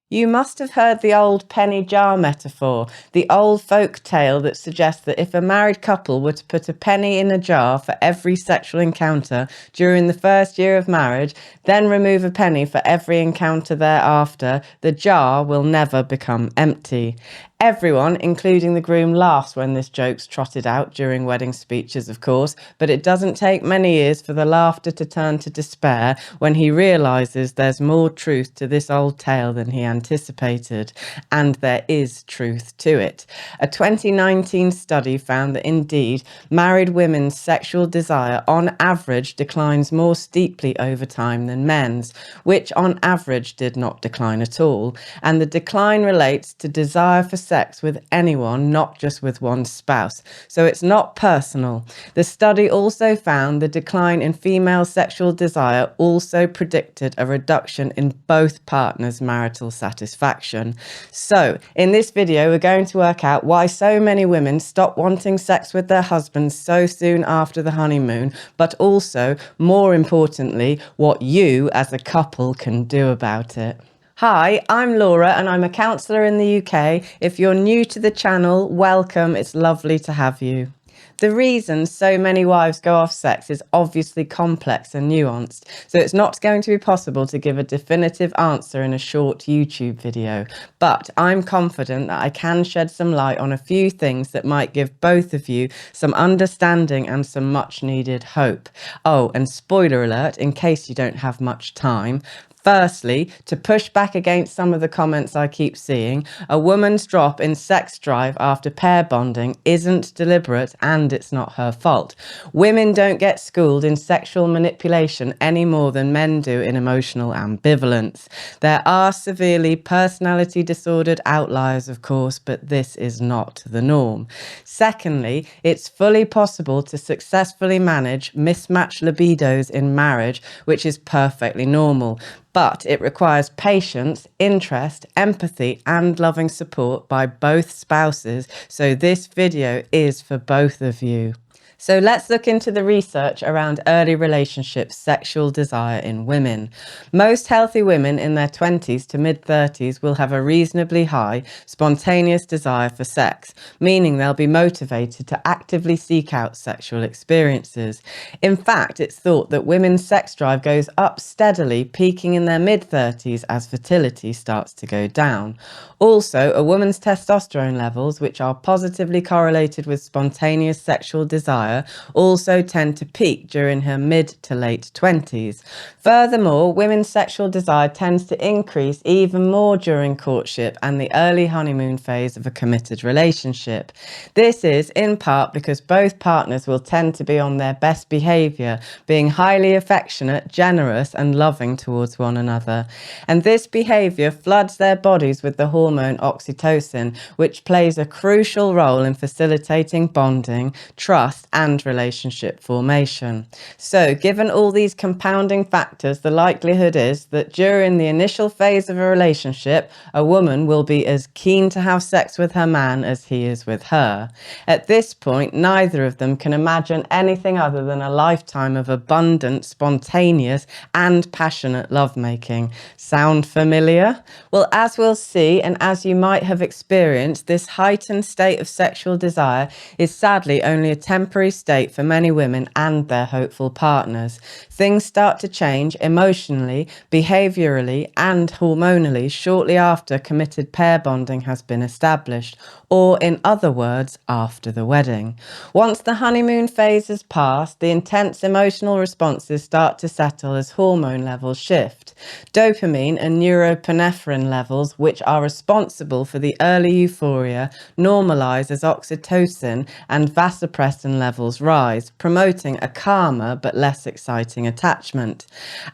You must have heard the old penny jar metaphor, the old folk tale that suggests that if a married couple were to put a penny in a jar for every sexual encounter during the first year of marriage, then remove a penny for every encounter thereafter, the jar will never become empty. Everyone, including the groom, laughs when this joke's trotted out during wedding speeches, of course, but it doesn't take many years for the laughter to turn to despair when he realises there's more truth to this old tale than he anticipated, and there is truth to it. A 2019 study found that indeed, married women's sexual desire on average declines more steeply over time than men's, which on average did not decline at all, and the decline relates to desire for sex with anyone, not just with one's spouse. So it's not personal. The study also found the decline in female sexual desire also predicted a reduction in both partners' marital satisfaction. So in this video, we're going to work out why so many women stop wanting sex with their husbands so soon after the honeymoon, but also, more importantly, what you as a couple can do about it. Hi, I'm Laura and I'm a counsellor in the UK. If you're new to the channel, welcome. It's lovely to have you. The reason so many wives go off sex is obviously complex and nuanced, so it's not going to be possible to give a definitive answer in a short YouTube video. But I'm confident that I can shed some light on a few things that might give both of you some understanding and some much needed hope. Oh, and spoiler alert, in case you don't have much time, firstly, to push back against some of the comments I keep seeing, a woman's drop in sex drive after pair bonding isn't deliberate and it's not her fault. Women don't get schooled in sexual manipulation any more than men do in emotional ambivalence. There are severely personality disordered outliers, of course, but this is not the norm. Secondly, it's fully possible to successfully manage mismatched libidos in marriage, which is perfectly normal. But it requires patience, interest, empathy, and loving support by both spouses. So this video is for both of you. So let's look into the research around early relationship sexual desire in women. Most healthy women in their 20s to mid-30s will have a reasonably high, spontaneous desire for sex, meaning they'll be motivated to actively seek out sexual experiences. In fact, it's thought that women's sex drive goes up steadily, peaking in their mid-30s as fertility starts to go down. Also, a woman's testosterone levels, which are positively correlated with spontaneous sexual desire, also tend to peak during her mid to late 20s. Furthermore, women's sexual desire tends to increase even more during courtship and the early honeymoon phase of a committed relationship. This is in part because both partners will tend to be on their best behaviour, being highly affectionate, generous and loving towards one another. And this behaviour floods their bodies with the hormone oxytocin, which plays a crucial role in facilitating bonding, trust and relationship formation. So, given all these compounding factors, the likelihood is that during the initial phase of a relationship, a woman will be as keen to have sex with her man as he is with her. At this point, neither of them can imagine anything other than a lifetime of abundant, spontaneous and passionate lovemaking. Sound familiar? Well, as we'll see, and as you might have experienced, this heightened state of sexual desire is sadly only a temporary state for many women and their hopeful partners. Things start to change emotionally, behaviourally and hormonally shortly after committed pair bonding has been established, or in other words, after the wedding. Once the honeymoon phase has passed, the intense emotional responses start to settle as hormone levels shift. Dopamine and norepinephrine levels, which are responsible for the early euphoria, normalise as oxytocin and vasopressin levels rise, promoting a calmer but less exciting attachment.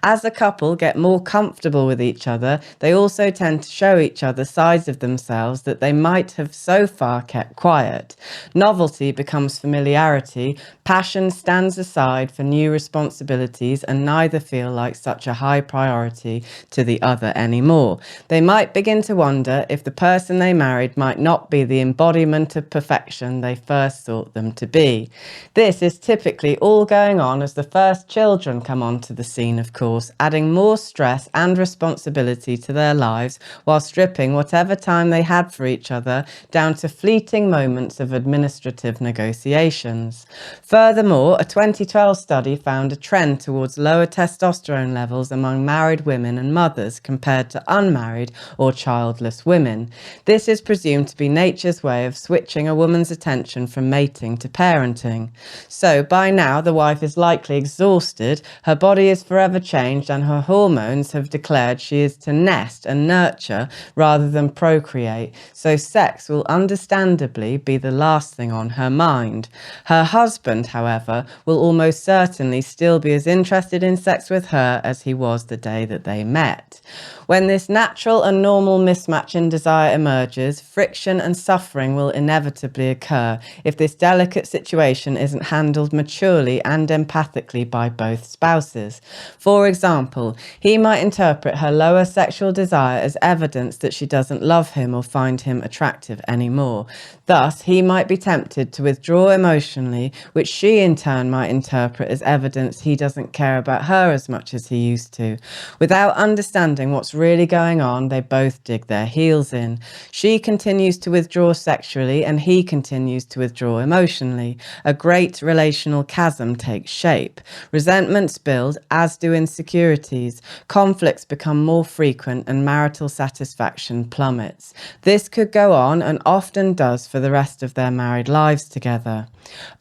As a couple get more comfortable with each other, they also tend to show each other sides of themselves that they might have so far kept quiet. Novelty becomes familiarity, passion stands aside for new responsibilities, and neither feel like such a high priority to the other anymore. They might begin to wonder if the person they married might not be the embodiment of perfection they first thought them to be. This is typically all going on as the first children come onto the scene, of course, adding more stress and responsibility to their lives while stripping whatever time they had for each other down to fleeting moments of administrative negotiations. Furthermore, a 2012 study found a trend towards lower testosterone levels among married women and mothers compared to unmarried or childless women. This is presumed to be nature's way of switching a woman's attention from mating to parenting. So by now the wife is likely exhausted, her body is forever changed, and her hormones have declared she is to nest and nurture rather than procreate, so sex will understandably be the last thing on her mind. Her husband, however, will almost certainly still be as interested in sex with her as he was the day that they met. When this natural and normal mismatch in desire emerges, friction and suffering will inevitably occur if this delicate situation isn't handled maturely and empathically by both spouses. For example, he might interpret her lower sexual desire as evidence that she doesn't love him or find him attractive anymore. Thus, he might be tempted to withdraw emotionally, which she in turn might interpret as evidence he doesn't care about her as much as he used to. Without understanding what's really going on, they both dig their heels in. She continues to withdraw sexually and he continues to withdraw emotionally. A great relational chasm takes shape. Resentments build, as do insecurities. Conflicts become more frequent and marital satisfaction plummets. This could go on, and often does, for the rest of their married lives together.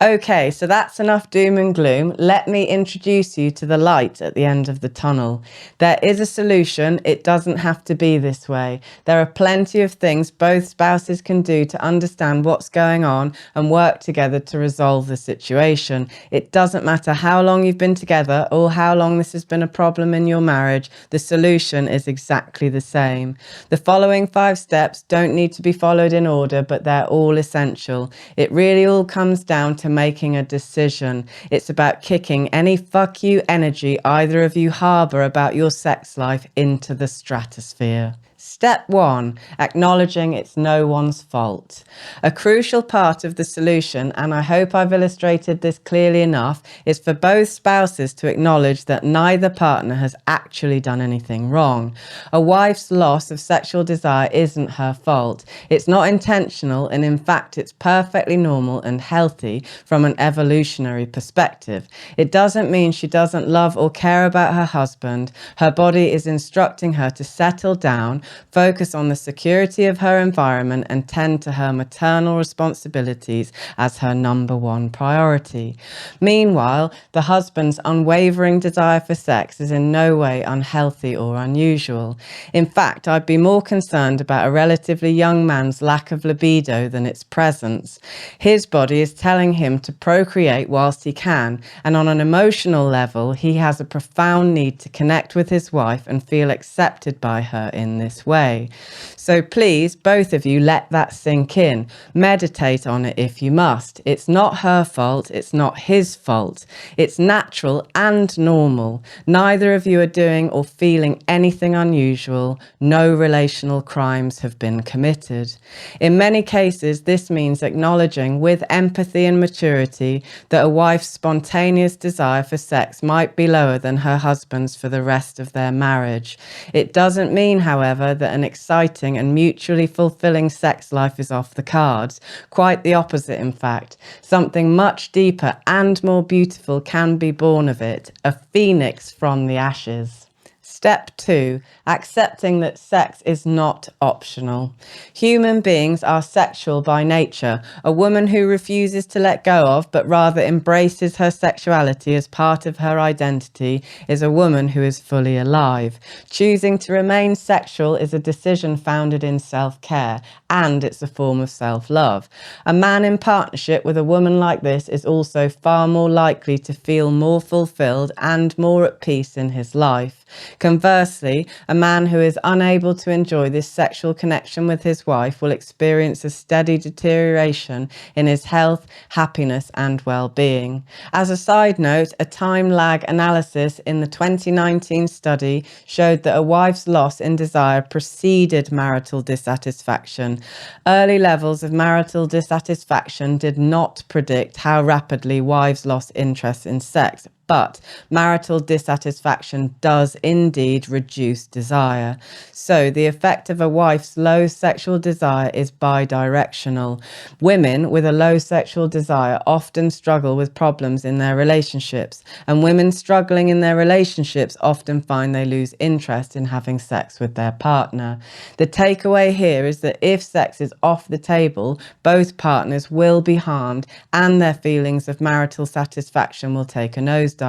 Okay, so that's enough doom and gloom. Let me introduce you to the light at the end of the tunnel. There is a solution. It doesn't have to be this way. There are plenty of things both spouses can do to understand what's going on and work together to resolve the situation. It doesn't matter how long you've been together or how long this has been a problem in your marriage. The solution is exactly the same. The following 5 steps don't need to be followed in order, but they're all essential. It really all comes down to making a decision. It's about kicking any fuck you energy either of you harbour about your sex life into the stratosphere. Step 1. Acknowledging it's no one's fault. A crucial part of the solution, and I hope I've illustrated this clearly enough, is for both spouses to acknowledge that neither partner has actually done anything wrong. A wife's loss of sexual desire isn't her fault. It's not intentional, and in fact it's perfectly normal and healthy from an evolutionary perspective. It doesn't mean she doesn't love or care about her husband. Her body is instructing her to settle down, focus on the security of her environment, and tend to her maternal responsibilities as her number 1 priority. Meanwhile, the husband's unwavering desire for sex is in no way unhealthy or unusual. In fact, I'd be more concerned about a relatively young man's lack of libido than its presence. His body is telling him to procreate whilst he can, and on an emotional level, he has a profound need to connect with his wife and feel accepted by her in this way. So please, both of you, let that sink in. Meditate on it if you must. It's not her fault. It's not his fault. It's natural and normal. Neither of you are doing or feeling anything unusual. No relational crimes have been committed. In many cases, this means acknowledging with empathy and maturity that a wife's spontaneous desire for sex might be lower than her husband's for the rest of their marriage. It doesn't mean, however, that an exciting and mutually fulfilling sex life is off the cards. Quite the opposite, in fact. Something much deeper and more beautiful can be born of it, a phoenix from the ashes. Step 2. Accepting that sex is not optional. Human beings are sexual by nature. A woman who refuses to let go of, but rather embraces her sexuality as part of her identity, is a woman who is fully alive. Choosing to remain sexual is a decision founded in self-care, and it's a form of self-love. A man in partnership with a woman like this is also far more likely to feel more fulfilled and more at peace in his life. Conversely, a man who is unable to enjoy this sexual connection with his wife will experience a steady deterioration in his health, happiness, and well-being. As a side note, a time lag analysis in the 2019 study showed that a wife's loss in desire preceded marital dissatisfaction. Early levels of marital dissatisfaction did not predict how rapidly wives lost interest in sex, but marital dissatisfaction does indeed reduce desire. So the effect of a wife's low sexual desire is bidirectional. Women with a low sexual desire often struggle with problems in their relationships, and women struggling in their relationships often find they lose interest in having sex with their partner. The takeaway here is that if sex is off the table, both partners will be harmed and their feelings of marital satisfaction will take a nosedive.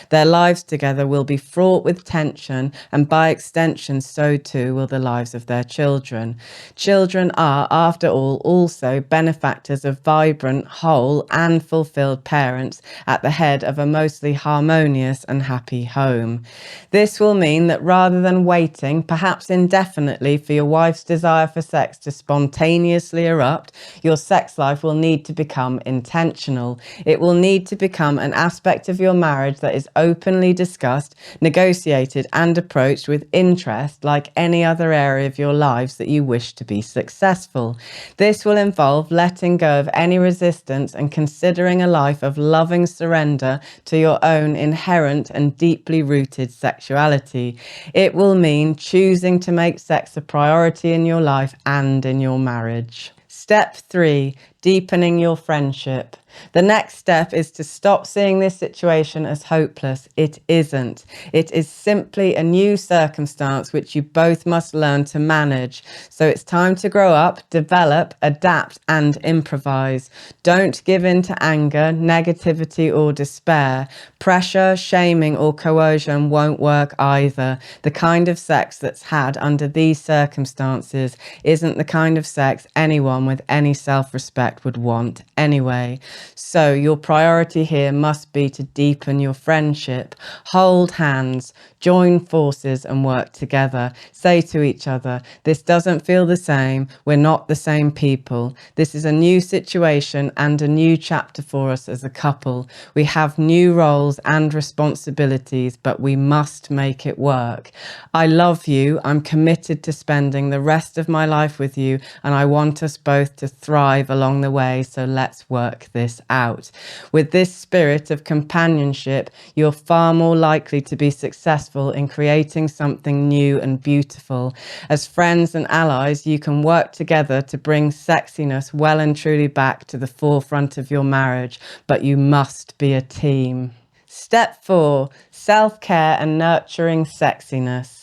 Their lives together will be fraught with tension, and by extension, so too will the lives of their children. Children are, after all, also benefactors of vibrant, whole, and fulfilled parents at the head of a mostly harmonious and happy home. This will mean that rather than waiting, perhaps indefinitely, for your wife's desire for sex to spontaneously erupt, your sex life will need to become intentional. It will need to become an aspect of your marriage that is openly discussed, negotiated, and approached with interest, like any other area of your lives that you wish to be successful. This will involve letting go of any resistance and considering a life of loving surrender to your own inherent and deeply rooted sexuality. It will mean choosing to make sex a priority in your life and in your marriage. Step 3, deepening your friendship. The next step is to stop seeing this situation as hopeless. It isn't. It is simply a new circumstance which you both must learn to manage. So it's time to grow up, develop, adapt, and improvise. Don't give in to anger, negativity, or despair. Pressure, shaming, or coercion won't work either. The kind of sex that's had under these circumstances isn't the kind of sex anyone with any self-respect would want anyway. So your priority here must be to deepen your friendship. Hold hands, join forces, and work together. Say to each other, this doesn't feel the same. We're not the same people. This is a new situation and a new chapter for us as a couple. We have new roles and responsibilities, but we must make it work. I love you. I'm committed to spending the rest of my life with you, and I want us both to thrive along the way, so let's work this out. With this spirit of companionship, you're far more likely to be successful in creating something new and beautiful. As friends and allies, you can work together to bring sexiness well and truly back to the forefront of your marriage, but you must be a team. Step 4, self-care and nurturing sexiness.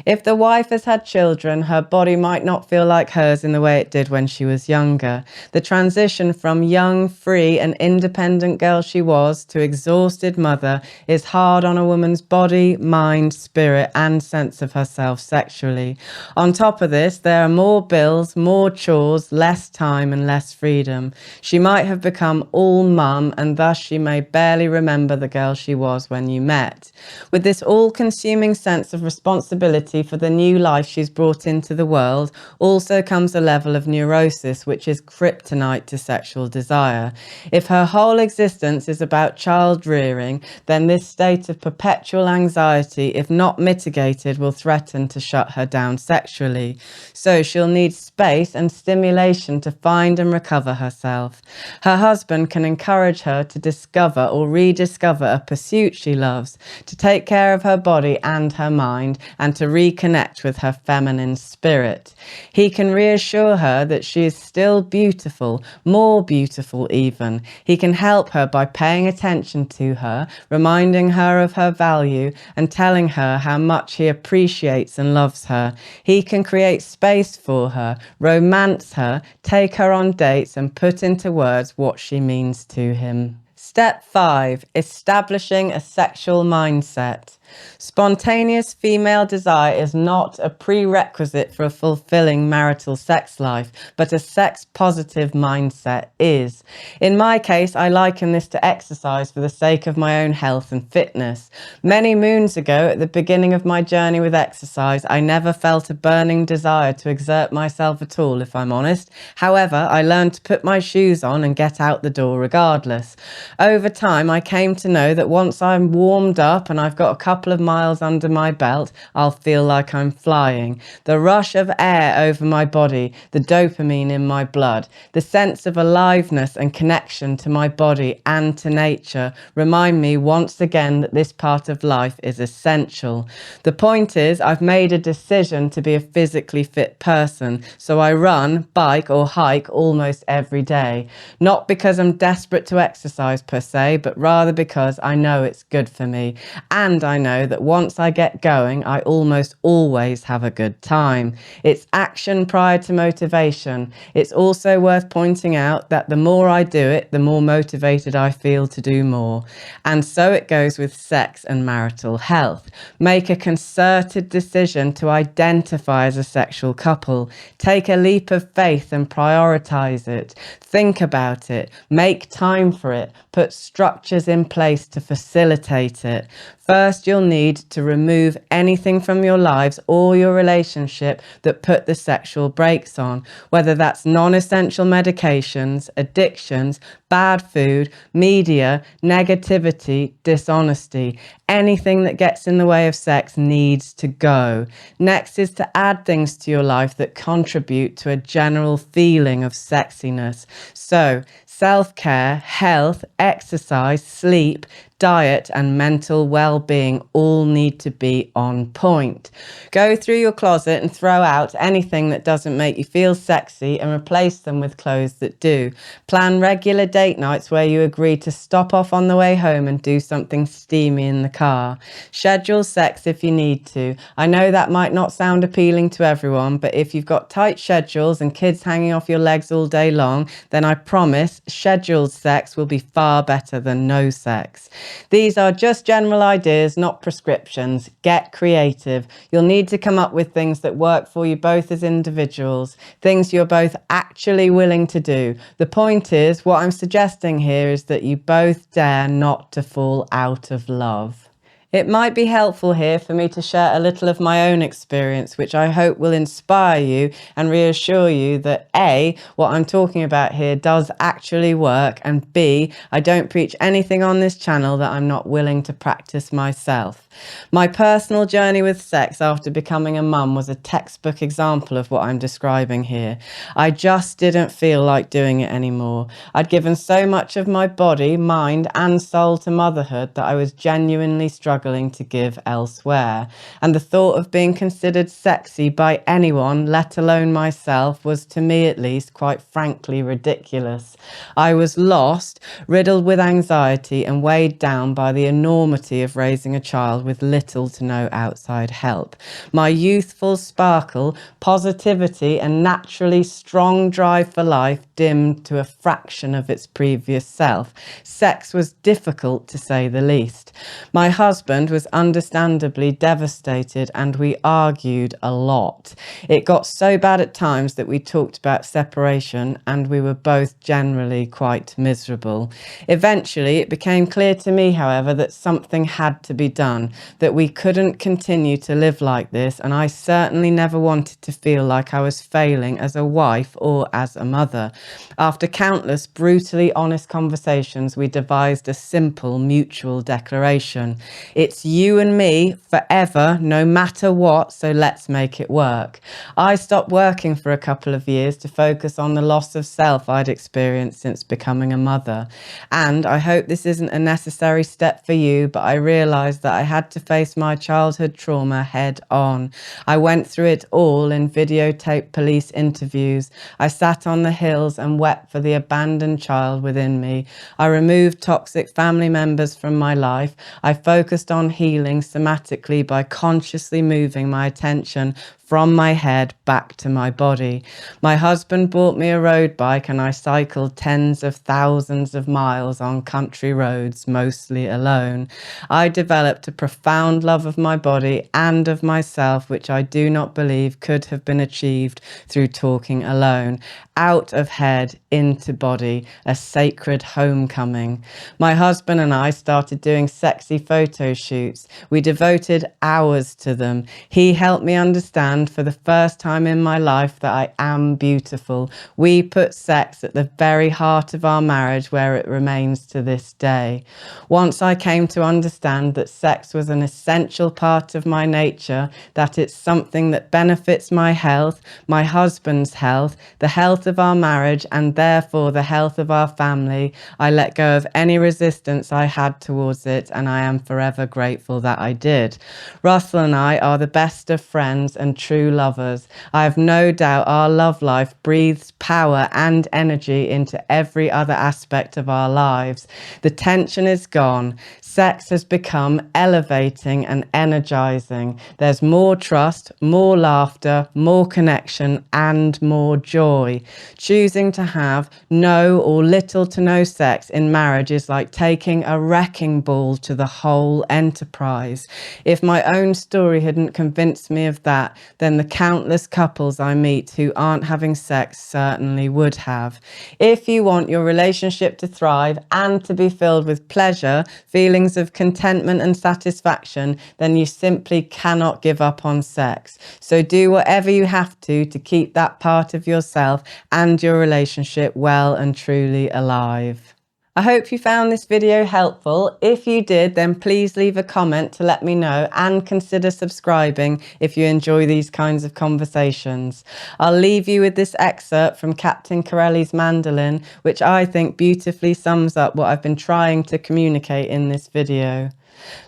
If the wife has had children, her body might not feel like hers in the way it did when she was younger. The transition from young, free, and independent girl she was to exhausted mother is hard on a woman's body, mind, spirit, and sense of herself sexually. On top of this, there are more bills, more chores, less time, and less freedom. She might have become all mum, and thus she may barely remember the girl she was when you met. With this all-consuming sense of responsibility for the new life she's brought into the world also comes a level of neurosis which is kryptonite to sexual desire. If her whole existence is about child rearing, then this state of perpetual anxiety, if not mitigated, will threaten to shut her down sexually. So she'll need space and stimulation to find and recover herself. Her husband can encourage her to discover or rediscover a pursuit she loves, to take care of her body and her mind, and to reconnect with her feminine spirit. He can reassure her that she is still beautiful, more beautiful even. He can help her by paying attention to her, reminding her of her value, and telling her how much he appreciates and loves her. He can create space for her, romance her, take her on dates, and put into words what she means to him. Step 5, establishing a sexual mindset. Spontaneous female desire is not a prerequisite for a fulfilling marital sex life, but a sex-positive mindset is. In my case, I liken this to exercise for the sake of my own health and fitness. Many moons ago, at the beginning of my journey with exercise, I never felt a burning desire to exert myself at all, if I'm honest. However, I learned to put my shoes on and get out the door regardless. Over time, I came to know that once I'm warmed up and I've got a couple of miles under my belt, I'll feel like I'm flying. The rush of air over my body, the dopamine in my blood, the sense of aliveness and connection to my body and to nature remind me once again that this part of life is essential. The point is, I've made a decision to be a physically fit person, so I run, bike or hike almost every day. Not because I'm desperate to exercise per se, but rather because I know it's good for me. And I know that once I get going, I almost always have a good time. It's action prior to motivation. It's also worth pointing out that the more I do it, the more motivated I feel to do more. And so it goes with sex and marital health. Make a concerted decision to identify as a sexual couple. Take a leap of faith and prioritize it. Think about it. Make time for it. Put structures in place to facilitate it. First, you'll need to remove anything from your lives or your relationship that put the sexual brakes on, whether that's non-essential medications, addictions, bad food, media, negativity, dishonesty. Anything that gets in the way of sex needs to go. Next is to add things to your life that contribute to a general feeling of sexiness. So, self-care, health, exercise, sleep, diet and mental well-being all need to be on point. Go through your closet and throw out anything that doesn't make you feel sexy and replace them with clothes that do. Plan regular date nights where you agree to stop off on the way home and do something steamy in the car. Schedule sex if you need to. I know that might not sound appealing to everyone, but if you've got tight schedules and kids hanging off your legs all day long, then I promise scheduled sex will be far better than no sex. These are just general ideas, not prescriptions. Get creative. You'll need to come up with things that work for you both as individuals, things you're both actually willing to do. The point is, what I'm suggesting here is that you both dare not to fall out of love. It might be helpful here for me to share a little of my own experience, which I hope will inspire you and reassure you that A, what I'm talking about here does actually work, and B, I don't preach anything on this channel that I'm not willing to practice myself. My personal journey with sex after becoming a mum was a textbook example of what I'm describing here. I just didn't feel like doing it anymore. I'd given so much of my body, mind and soul to motherhood that I was genuinely struggling to give elsewhere. And the thought of being considered sexy by anyone, let alone myself, was, to me at least, quite frankly ridiculous. I was lost, riddled with anxiety and weighed down by the enormity of raising a child with little to no outside help. My youthful sparkle, positivity and naturally strong drive for life dimmed to a fraction of its previous self. Sex was difficult, to say the least. My husband was understandably devastated and we argued a lot. It got so bad at times that we talked about separation and we were both generally quite miserable. Eventually, it became clear to me, however, that something had to be done, that we couldn't continue to live like this, and I certainly never wanted to feel like I was failing as a wife or as a mother. After countless brutally honest conversations, we devised a simple mutual declaration. It's you and me forever, no matter what, so let's make it work. I stopped working for a couple of years to focus on the loss of self I'd experienced since becoming a mother. And I hope this isn't a necessary step for you, but I realised that I had to face my childhood trauma head on. I went through it all in videotaped police interviews. I sat on the hills and wept for the abandoned child within me. I removed toxic family members from my life. I focused on healing somatically by consciously moving my attention from my head back to my body. My husband bought me a road bike and I cycled tens of thousands of miles on country roads, mostly alone. I developed a profound love of my body and of myself, which I do not believe could have been achieved through talking alone. Out of head, into body, a sacred homecoming. My husband and I started doing sexy photo shoots. We devoted hours to them. He helped me understand for the first time in my life that I am beautiful. We put sex at the very heart of our marriage, where it remains to this day. Once I came to understand that sex was an essential part of my nature, that it's something that benefits my health, my husband's health, the health of our marriage, and therefore the health of our family, I let go of any resistance I had towards it, and I am forever grateful that I did. Russell and I are the best of friends and true lovers. I have no doubt our love life breathes power and energy into every other aspect of our lives. The tension is gone. Sex has become elevating and energizing. There's more trust, more laughter, more connection, and more joy. Choosing to have no or little to no sex in marriage is like taking a wrecking ball to the whole enterprise. If my own story hadn't convinced me of that, then the countless couples I meet who aren't having sex certainly would have. If you want your relationship to thrive and to be filled with pleasure, feelings of contentment and satisfaction, then you simply cannot give up on sex. So do whatever you have to keep that part of yourself and your relationship well and truly alive. I hope you found this video helpful. If you did, then please leave a comment to let me know, and consider subscribing if you enjoy these kinds of conversations. I'll leave you with this excerpt from Captain Corelli's Mandolin, which I think beautifully sums up what I've been trying to communicate in this video.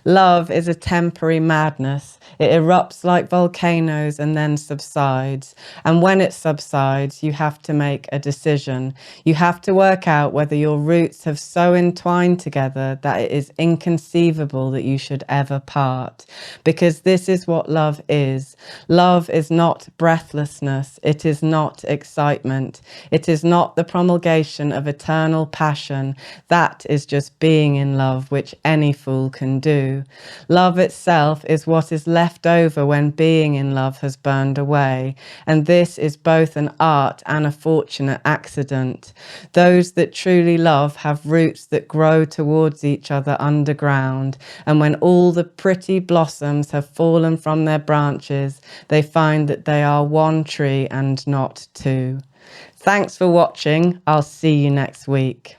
Love is a temporary madness. It erupts like volcanoes and then subsides. And when it subsides, you have to make a decision. You have to work out whether your roots have so entwined together that it is inconceivable that you should ever part. Because this is what love is. Love is not breathlessness. It is not excitement. It is not the promulgation of eternal passion. That is just being in love, which any fool can do. Love itself is what is left over when being in love has burned away, and this is both an art and a fortunate accident. Those that truly love have roots that grow towards each other underground, and when all the pretty blossoms have fallen from their branches, they find that they are one tree and not two. Thanks for watching. I'll see you next week.